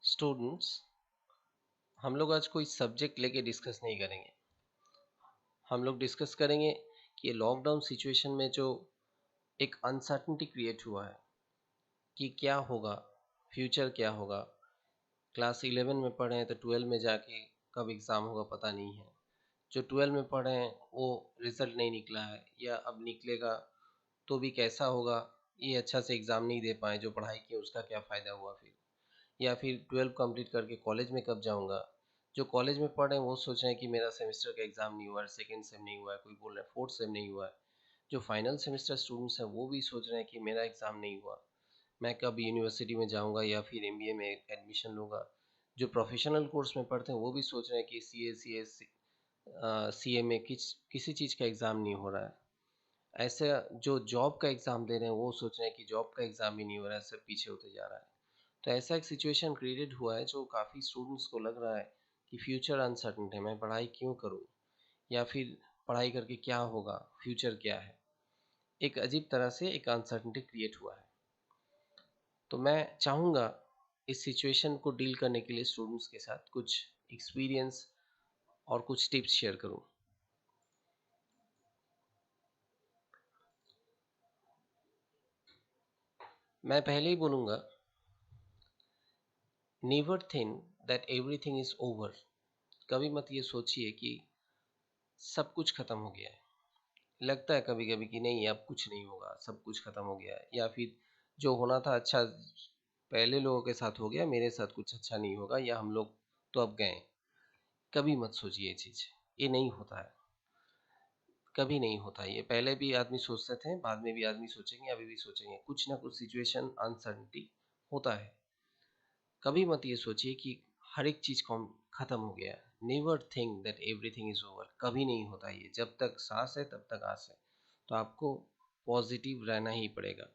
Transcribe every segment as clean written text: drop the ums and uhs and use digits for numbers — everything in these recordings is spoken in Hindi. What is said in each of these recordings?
स्टूडेंट्स, हम लोग आज कोई सब्जेक्ट लेके डिस्कस नहीं करेंगे। हम लोग डिस्कस करेंगे कि लॉकडाउन सिचुएशन में जो एक अनसर्टेनिटी क्रिएट हुआ है कि क्या होगा, फ्यूचर क्या होगा। क्लास 11 में पढ़े हैं तो 12 में जाके कब एग्ज़ाम होगा पता नहीं है। जो 12 में पढ़े हैं वो रिज़ल्ट नहीं निकला है या अब निकलेगा तो भी कैसा होगा, ये अच्छा से एग्ज़ाम नहीं दे पाए जो पढ़ाई की उसका क्या फ़ायदा हुआ फिर। या फिर 12 कंप्लीट करके कॉलेज में कब जाऊंगा। जो कॉलेज में पढ़ रहे हैं वो सोच रहे हैं कि मेरा सेमेस्टर का एग्ज़ाम नहीं हुआ है, सेकेंड सेम नहीं हुआ है, कोई बोल रहा है फोर्थ सेम नहीं हुआ है। जो फाइनल सेमेस्टर स्टूडेंट्स हैं वो भी सोच रहे हैं कि मेरा एग्ज़ाम नहीं हुआ, मैं कब यूनिवर्सिटी में जाऊंगा या फिर एमबीए में एडमिशन लूँगा। जो प्रोफेशनल कोर्स में पढ़ते हैं वो भी सोच रहे हैं कि सी ए में किसी चीज़ का एग्ज़ाम नहीं हो रहा है। ऐसे जो जॉब का एग्ज़ाम दे रहे हैं वो सोच रहे हैं कि जॉब का एग्ज़ाम भी नहीं हो रहा है, सब पीछे होते जा रहा है। तो ऐसा एक सिचुएशन क्रिएटेड हुआ है जो काफ़ी स्टूडेंट्स को लग रहा है कि फ्यूचर अनसर्टेन है, मैं पढ़ाई क्यों करूँ या फिर पढ़ाई करके क्या होगा, फ्यूचर क्या है। एक अजीब तरह से एक अनसर्टेनिटी क्रिएट हुआ है। तो मैं चाहूँगा इस सिचुएशन को डील करने के लिए स्टूडेंट्स के साथ कुछ एक्सपीरियंस और कुछ टिप्स शेयर करूँ। मैं पहले ही बोलूँगा, never think that everything is over. कभी मत ये सोचिए कि सब कुछ खत्म हो गया है। लगता है कभी कभी कि नहीं अब कुछ नहीं होगा, सब कुछ खत्म हो गया है, या फिर जो होना था अच्छा पहले लोगों के साथ हो गया, मेरे साथ कुछ अच्छा नहीं होगा, या हम लोग तो अब गए। कभी मत सोचिए ये चीज़, ये नहीं होता है, कभी नहीं होता है। ये पहले भी आदमी सोचते थे, बाद में भी आदमी सोचेंगे, अभी भी सोचेंगे, कुछ ना कुछ सिचुएशन अनसर्टिनिटी होता है। कभी मत ये सोचिए कि हर एक चीज़ खत्म हो गया। Never think that everything is over. कभी नहीं होता ये, जब तक सांस है तब तक आस है। तो आपको पॉजिटिव रहना ही पड़ेगा।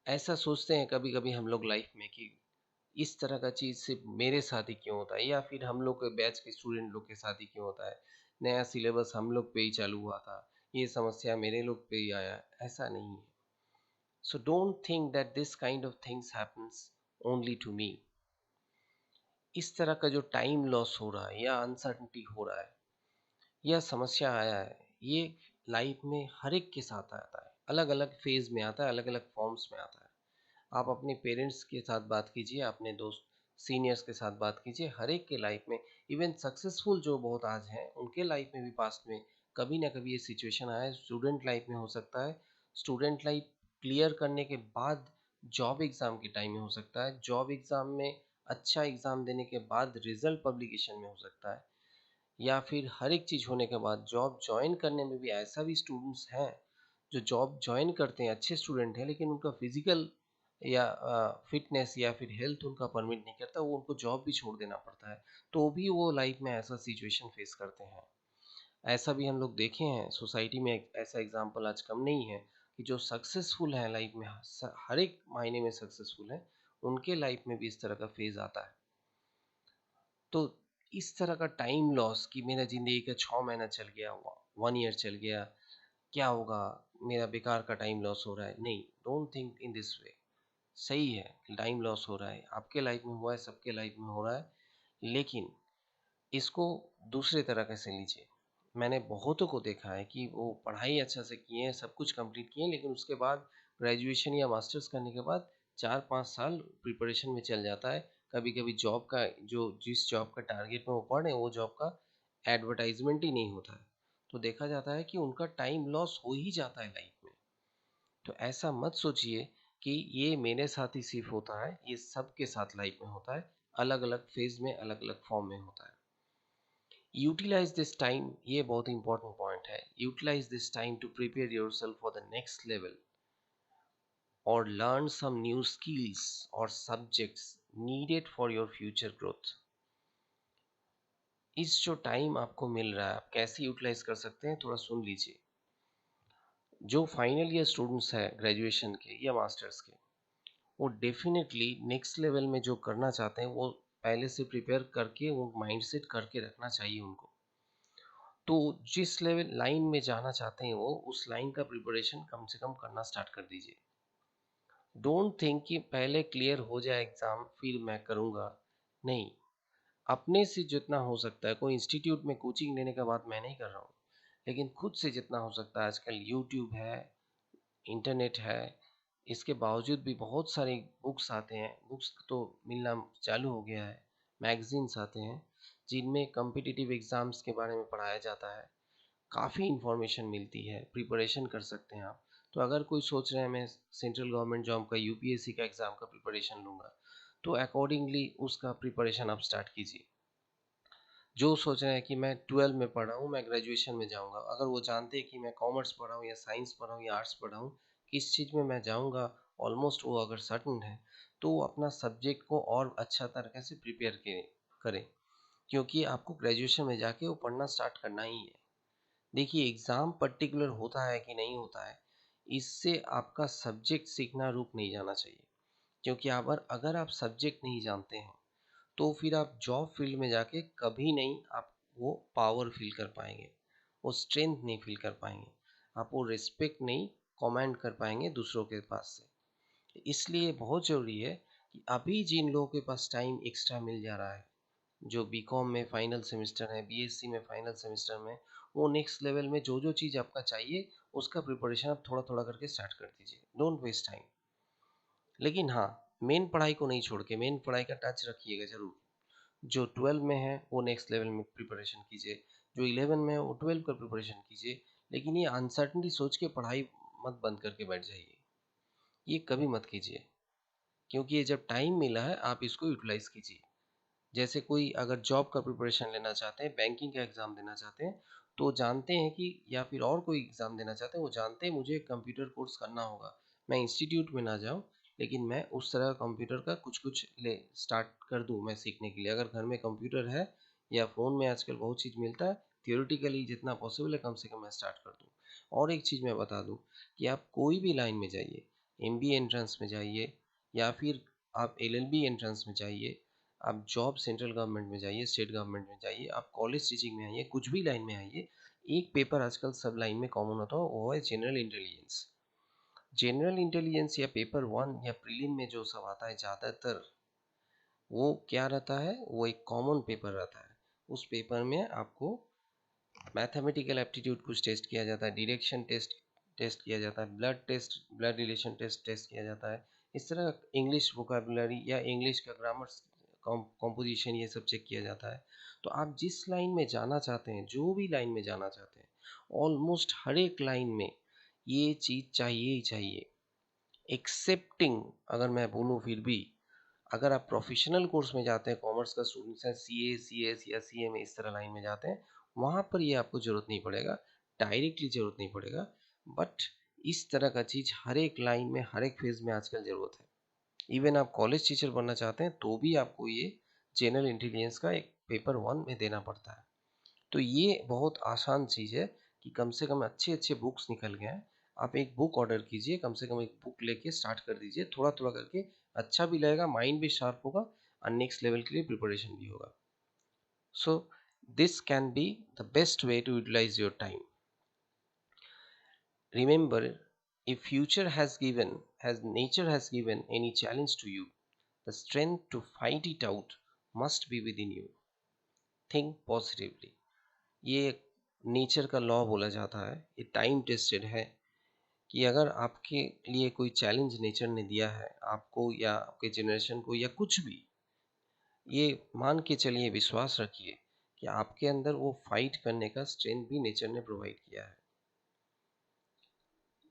ऐसा सोचते हैं कभी कभी हम लोग लाइफ में कि इस तरह का चीज़ सिर्फ मेरे साथ ही क्यों होता है, या फिर हम लोग के बैच के स्टूडेंट लोग के साथ ही क्यों होता है। नया सिलेबस हम लोग पे ही चालू हुआ था, ये समस्या मेरे लोग पे ही आया। ऐसा नहीं है। So don't think that this kind of things happens only to me. इस तरह का जो टाइम लॉस हो रहा है या अनसर्टनिटी हो रहा है या समस्या आया है, ये लाइफ में हर एक के साथ आता है, अलग अलग फेज में आता है, अलग अलग फॉर्म्स में आता है। आप अपने पेरेंट्स के साथ बात कीजिए, अपने दोस्त सीनियर्स के साथ बात कीजिए, हर एक के लाइफ में, इवन सक्सेसफुल जो बहुत आज हैं उनके लाइफ में भी पास्ट में कभी ना कभी ये सिचुएशन आया है। स्टूडेंट लाइफ में हो सकता है, स्टूडेंट लाइफ क्लियर करने के बाद जॉब एग्ज़ाम के टाइम में हो सकता है, जॉब एग्ज़ाम में अच्छा एग्ज़ाम देने के बाद रिजल्ट पब्लिकेशन में हो सकता है, या फिर हर एक चीज़ होने के बाद जॉब ज्वाइन करने में भी ऐसा भी स्टूडेंट्स हैं जो जॉब ज्वाइन करते हैं, अच्छे स्टूडेंट हैं, लेकिन उनका फिजिकल या फिटनेस या फिर हेल्थ उनका परमिट नहीं करता, वो उनको जॉब भी छोड़ देना पड़ता है। तो भी वो लाइफ में ऐसा सिचुएशन फेस करते हैं। ऐसा भी हम लोग देखे हैं सोसाइटी में, ऐसा एग्जाम्पल आज कम नहीं है कि जो सक्सेसफुल है लाइफ में, हर एक मायने में सक्सेसफुल है, उनके लाइफ में भी इस तरह का फेज आता है। तो इस तरह का टाइम लॉस कि मेरा ज़िंदगी का 6 महीना चल गया, 1 ईयर चल गया, क्या होगा, मेरा बेकार का टाइम लॉस हो रहा है, नहीं, don't think in this way. सही है, टाइम लॉस हो रहा है, आपके लाइफ में हुआ है, सबके लाइफ में हो रहा है, लेकिन इसको दूसरे तरह से लीजिए। मैंने बहुतों को देखा है कि वो पढ़ाई अच्छा से किए हैं, सब कुछ कंप्लीट किए हैं, लेकिन उसके बाद ग्रेजुएशन या मास्टर्स करने के बाद 4-5 साल प्रिपरेशन में चल जाता है। कभी कभी जॉब का, जो जिस जॉब का टारगेट में वो पढ़ रहे हैं वो जॉब का एडवर्टाइजमेंट ही नहीं होता है। तो देखा जाता है कि उनका टाइम लॉस हो ही जाता है लाइफ में। तो ऐसा मत सोचिए कि ये मेरे साथ ही सिर्फ होता है, ये सबके साथ लाइफ में होता है, अलग अलग फेज में, अलग अलग फॉर्म में होता है। यूटिलाइज दिस टाइम, ये बहुत इंपॉर्टेंट पॉइंट है। Utilise this time to prepare yourself for the next level और लर्न सम न्यू स्किल्स और subjects needed for your future growth. इस जो टाइम आपको मिल रहा है, आप कैसे यूटिलाइज कर सकते हैं, थोड़ा सुन लीजिए। जो फाइनल ईयर स्टूडेंट्स हैं ग्रेजुएशन के या मास्टर्स के, वो डेफिनेटली नेक्स्ट लेवल में जो करना चाहते हैं वो पहले से प्रिपेयर करके, वो माइंडसेट करके रखना चाहिए उनको। तो जिस लेवल लाइन में जाना चाहते हैं वो, उस लाइन का प्रिपरेशन कम से कम करना स्टार्ट कर दीजिए। डोंट थिंक कि पहले क्लियर हो जाए एग्ज़ाम फिर मैं करूँगा, नहीं। अपने से जितना हो सकता है, कोई इंस्टीट्यूट में कोचिंग लेने का बात मैं नहीं कर रहा हूँ, लेकिन खुद से जितना हो सकता है, आजकल यूट्यूब है, इंटरनेट है, इसके बावजूद भी बहुत सारे बुक्स आते हैं, बुक्स तो मिलना चालू हो गया है, मैगज़ीन्स आते हैं, जिनमें कॉम्पिटिटिव एग्ज़ाम्स के बारे में पढ़ाया जाता है। काफ़ी इन्फॉर्मेशन मिलती है, प्रिपरेशन कर सकते हैं आप। तो अगर कोई सोच रहे हैं मैं सेंट्रल गवर्नमेंट जॉब का यूपीएससी का एग्ज़ाम का प्रिपरेशन लूँगा, तो अकॉर्डिंगली उसका प्रिपरेशन आप स्टार्ट कीजिए। जो सोच रहे हैं कि मैं 12 में पढ़ा हूँ, मैं ग्रेजुएशन में जाऊँगा, अगर वो जानते हैं कि मैं कॉमर्स पढ़ा हूँ या साइंस पढ़ा हूँ या आर्ट्स पढ़ा हूँ, किस चीज़ में मैं जाऊँगा, ऑलमोस्ट वो अगर सर्टेन है, तो वो अपना सब्जेक्ट को और अच्छा तरीके से प्रिपेयर करें, क्योंकि आपको ग्रेजुएशन में जाके वो पढ़ना स्टार्ट करना ही है। देखिए एग्ज़ाम पर्टिकुलर होता है कि नहीं होता है, इससे आपका सब्जेक्ट सीखना रुक नहीं जाना चाहिए, क्योंकि अगर अगर आप सब्जेक्ट नहीं जानते हैं, तो फिर आप जॉब फील्ड में जाके कभी नहीं आप वो पावर फील कर पाएंगे, वो स्ट्रेंथ नहीं फील कर पाएंगे, आप वो रिस्पेक्ट नहीं कमांड कर पाएंगे दूसरों के पास से। इसलिए बहुत ज़रूरी है कि अभी जिन लोगों के पास टाइम एक्स्ट्रा मिल जा रहा है, जो बीकॉम में फाइनल सेमेस्टर है, बीएससी में फाइनल सेमेस्टर में, वो नेक्स्ट लेवल में जो जो चीज़ आपका चाहिए उसका प्रिपरेशन आप थोड़ा थोड़ा करके स्टार्ट कर दीजिए, डोंट वेस्ट टाइम। लेकिन हाँ, मेन पढ़ाई को नहीं छोड़ के मेन पढ़ाई का टच रखिएगा ज़रूर। जो 12 में है वो नेक्स्ट लेवल में प्रिपरेशन कीजिए, जो 11 में है वो 12 का प्रिपरेशन कीजिए, लेकिन ये अनसर्टनिटी सोच के पढ़ाई मत बंद करके बैठ जाइए, ये कभी मत कीजिए, क्योंकि ये जब टाइम मिला है आप इसको यूटिलाइज कीजिए। जैसे कोई अगर जॉब का प्रिपरेशन लेना चाहते हैं, बैंकिंग का एग्ज़ाम देना चाहते हैं, तो जानते हैं कि या फिर और कोई एग्ज़ाम देना चाहते हैं, वो जानते हैं मुझे कंप्यूटर कोर्स करना होगा, मैं इंस्टीट्यूट में ना जाऊँ, लेकिन मैं उस तरह का कंप्यूटर का कुछ कुछ ले स्टार्ट कर दूँ मैं सीखने के लिए। अगर घर में कंप्यूटर है या फ़ोन में आजकल बहुत चीज़ मिलता है, थियोरेटिकली जितना पॉसिबल है कम से कम मैं स्टार्ट कर दूँ। और एक चीज़ मैं बता दूँ कि आप कोई भी लाइन में जाइए, एमबीए एंट्रेंस में जाइए या फिर आप एलएलबी एंट्रेंस में जाइए, आप जॉब सेंट्रल गवर्नमेंट में जाइए, स्टेट गवर्नमेंट में जाइए, आप कॉलेज टीचिंग में आइए, कुछ भी लाइन में आइए, एक पेपर आजकल सब लाइन में कॉमन होता है, वो है जनरल इंटेलिजेंस। जनरल इंटेलिजेंस या पेपर वन या प्रीलिम में जो सब आता है ज़्यादातर, वो क्या रहता है, वो एक कॉमन पेपर रहता है। उस पेपर में आपको मैथमेटिकल एप्टीट्यूड कुछ टेस्ट किया जाता है, डायरेक्शन टेस्ट टेस्ट किया जाता है, blood test, blood relation test test किया जाता है। इस तरह इंग्लिश वोकेबुलरी या इंग्लिश का ग्रामर कॉम्पोजिशन ये सब चेक किया जाता है। तो आप जिस लाइन में जाना चाहते हैं, जो भी लाइन में जाना चाहते हैं, ऑलमोस्ट हर एक लाइन में ये चीज़ चाहिए ही चाहिए। एक्सेप्टिंग, अगर मैं बोलूँ फिर भी, अगर आप प्रोफेशनल कोर्स में जाते हैं, कॉमर्स का स्टूडेंट्स हैं, सीए, सीएस या सीए में इस तरह लाइन में जाते हैं, वहाँ पर ये आपको ज़रूरत नहीं पड़ेगा, डायरेक्टली ज़रूरत नहीं पड़ेगा। बट इस तरह का चीज़ हर एक लाइन में, हर एक फेज़ में आजकल ज़रूरत है। इवन आप कॉलेज टीचर बनना चाहते हैं, तो भी आपको ये जनरल इंटेलिजेंस का एक पेपर वन में देना पड़ता है। तो ये बहुत आसान चीज़ है कि कम से कम अच्छे अच्छे बुक्स निकल गए हैं। आप एक बुक ऑर्डर कीजिए, कम से कम एक बुक लेके स्टार्ट कर दीजिए, थोड़ा थोड़ा करके, अच्छा भी लगेगा, माइंड भी शार्प होगा और नेक्स्ट लेवल के लिए प्रिपरेशन भी होगा। So this can be the best way to utilise your time. Remember, if future has nature has given any challenge to you, the strength to fight it out must be within you. Think positively. ये नेचर का लॉ बोला जाता है, ये टाइम टेस्टेड है, कि अगर आपके लिए कोई चैलेंज नेचर ने दिया है आपको या आपके जनरेशन को या कुछ भी, ये मान के चलिए, विश्वास रखिए कि आपके अंदर वो फाइट करने का स्ट्रेंथ भी नेचर ने प्रोवाइड किया है।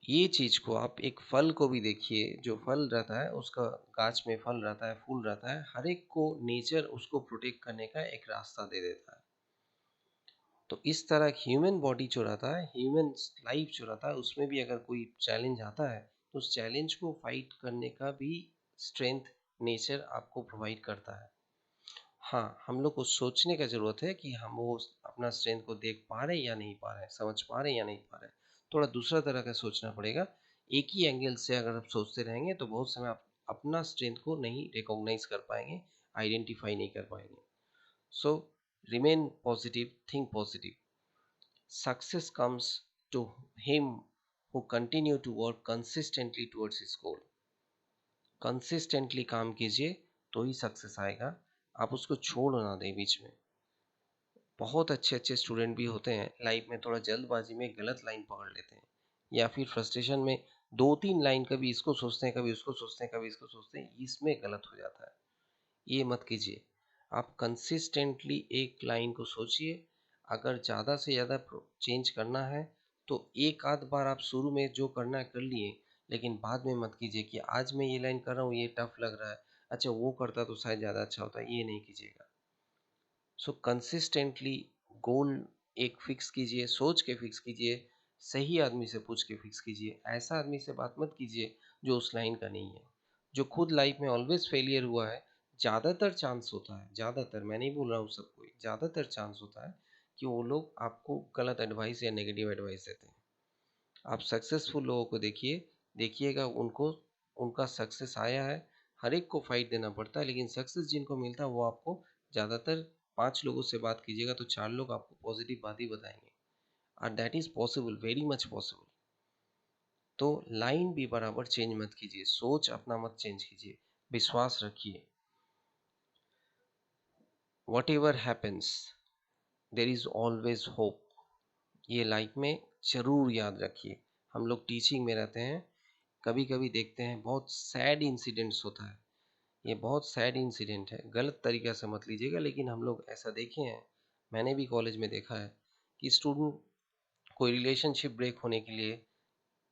ये चीज़ को आप एक फल को भी देखिए, जो फल रहता है उसका, गाछ में फल रहता है, फूल रहता है, हर एक को नेचर उसको प्रोटेक्ट करने का एक रास्ता दे देता है। तो इस तरह ह्यूमन बॉडी जो रहता है, ह्यूमन लाइफ जो रहता है, उसमें भी अगर कोई चैलेंज आता है, तो उस चैलेंज को फाइट करने का भी स्ट्रेंथ नेचर आपको प्रोवाइड करता है। हाँ, हम लोग को सोचने का ज़रूरत है कि हम वो अपना स्ट्रेंथ को देख पा रहे हैं या नहीं पा रहे हैं, समझ पा रहे हैं या नहीं पा रहे हैं। थोड़ा दूसरा तरह का सोचना पड़ेगा। एक ही एंगल से अगर आप सोचते रहेंगे, तो बहुत समय आप अपना स्ट्रेंथ को नहीं रिकॉग्नाइज कर पाएंगे, आइडेंटिफाई नहीं कर पाएंगे। So remain positive, think positive. Success comes to him who continue to work consistently towards his goal. Consistently काम कीजिए तो ही सक्सेस आएगा, आप उसको छोड़ ना दें बीच में। बहुत अच्छे अच्छे स्टूडेंट भी होते हैं लाइफ में, थोड़ा जल्दबाजी में गलत लाइन पकड़ लेते हैं, या फिर फ्रस्ट्रेशन में दो तीन लाइन कभी इसको सोचते हैं, कभी उसको सोचते हैं, कभी इसको सोचते हैं, इसमें गलत हो जाता है। ये मत कीजिए। आप कंसिस्टेंटली एक लाइन को सोचिए। अगर ज़्यादा से ज़्यादा चेंज करना है तो एक आध बार आप शुरू में जो करना है कर लिए, लेकिन बाद में मत कीजिए कि आज मैं ये लाइन कर रहा हूँ, ये टफ लग रहा है, अच्छा वो करता तो शायद ज़्यादा अच्छा होता, ये नहीं कीजिएगा। सो कंसिस्टेंटली गोल एक फिक्स कीजिए, सोच के फिक्स कीजिए, सही आदमी से पूछ के फिक्स कीजिए। ऐसा आदमी से बात मत कीजिए जो उस लाइन का नहीं है, जो खुद लाइफ में ऑलवेज फेलियर हुआ है। ज़्यादातर चांस होता है, ज़्यादातर, मैं नहीं बोल रहा हूँ सब कोई, ज़्यादातर चांस होता है कि वो लोग आपको गलत एडवाइस या नेगेटिव एडवाइस देते हैं। आप सक्सेसफुल लोगों को देखिए, देखिएगा उनको, उनका सक्सेस आया है। हर एक को फाइट देना पड़ता है, लेकिन सक्सेस जिनको मिलता है वो आपको ज़्यादातर, 5 लोगों से बात कीजिएगा तो 4 लोग आपको पॉजिटिव बात ही बताएंगे, और that is possible, very much possible. तो लाइन भी बराबर चेंज मत कीजिए, सोच अपना मत चेंज कीजिए, विश्वास रखिए। What ever happens, there is always hope. ये लाइफ में ज़रूर याद रखिए। हम लोग टीचिंग में रहते हैं, कभी कभी देखते हैं बहुत सैड इंसिडेंट्स होता है। ये बहुत सैड इंसिडेंट है, गलत तरीक़ा से मत लीजिएगा, लेकिन हम लोग ऐसा देखे हैं, मैंने भी कॉलेज में देखा है कि स्टूडेंट कोई रिलेशनशिप ब्रेक होने के लिए,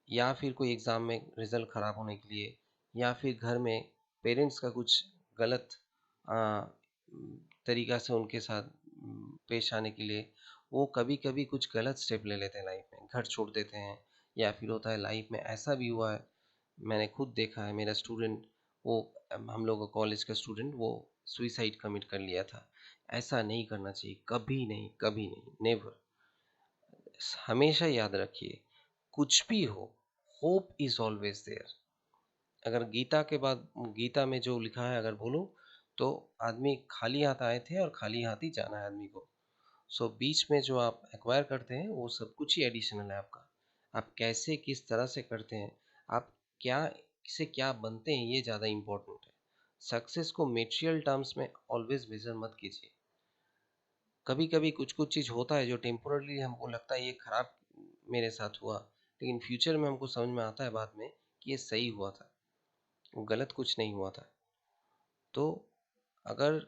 या फिर कोई एग्ज़ाम में रिज़ल्ट ख़राब होने के लिए, या फिर घर में पेरेंट्स का कुछ गलत आ, तरीक़ा से उनके साथ पेश आने के लिए, वो कभी कभी कुछ गलत स्टेप ले लेते हैं लाइफ में, घर छोड़ देते हैं। या फिर होता है लाइफ में, ऐसा भी हुआ है, मैंने खुद देखा है, मेरा स्टूडेंट, वो हम लोग का कॉलेज का स्टूडेंट, वो सुइसाइड कमिट कर लिया था। ऐसा नहीं करना चाहिए, कभी नहीं, कभी नहीं, नेवर। हमेशा याद रखिए, कुछ भी हो, होप इज ऑलवेज देयर। अगर गीता के बाद, गीता में जो लिखा है अगर बोलो, तो आदमी खाली हाथ आए थे और खाली हाथ ही जाना है आदमी को। सो बीच में जो आप एक्वायर करते हैं वो सब कुछ ही एडिशनल है आपका। आप कैसे किस तरह से करते हैं, आप क्या से क्या बनते हैं, ये ज़्यादा इम्पोर्टेंट है। सक्सेस को मेटेरियल टर्म्स में ऑलवेज मेजर मत कीजिए। कभी कभी कुछ कुछ चीज़ होता है जो टेम्पोरली हमको लगता है ये खराब मेरे साथ हुआ, लेकिन फ्यूचर में हमको समझ में आता है बाद में कि ये सही हुआ था, वो गलत कुछ नहीं हुआ था। तो अगर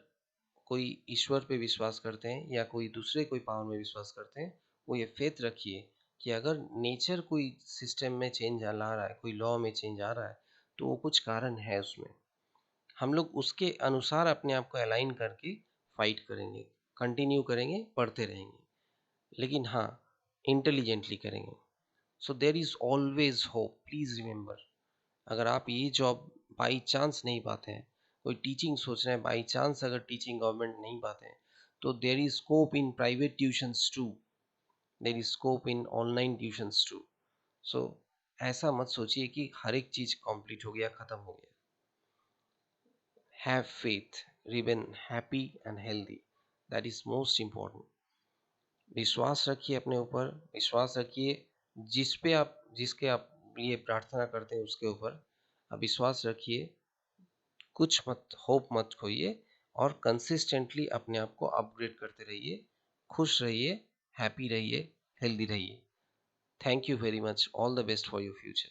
कोई ईश्वर पे विश्वास करते हैं या कोई दूसरे कोई पावर में विश्वास करते हैं, वो ये फेथ रखिए कि अगर नेचर कोई सिस्टम में चेंज ला रहा है, कोई लॉ में चेंज आ रहा है, तो वो कुछ कारण है उसमें। हम लोग उसके अनुसार अपने आप को अलाइन करके फाइट करेंगे, कंटिन्यू करेंगे, पढ़ते रहेंगे, लेकिन हाँ, इंटेलिजेंटली करेंगे। So there is always hope, please remember. अगर आप ये जॉब बाई चांस नहीं पाते हैं, कोई टीचिंग सोच रहे हैं, बाई चांस अगर टीचिंग गवर्नमेंट नहीं पाते हैं, तो there is scope in private tuitions too, there is scope in online tuitions too. So ऐसा मत सोचिए कि हर एक चीज़ कंप्लीट हो गया, ख़त्म हो गया। Have faith, remain happy and healthy, that is most important. विश्वास रखिए अपने ऊपर, विश्वास रखिए जिस पे आप, जिसके आप लिए प्रार्थना करते हैं उसके ऊपर आप विश्वास रखिए। कुछ मत, होप मत खोइए, और कंसिस्टेंटली अपने आप को अपग्रेड करते रहिए। खुश रहिए, हैप्पी रहिए, हेल्दी रहिए। Thank you very much, all the best for your future.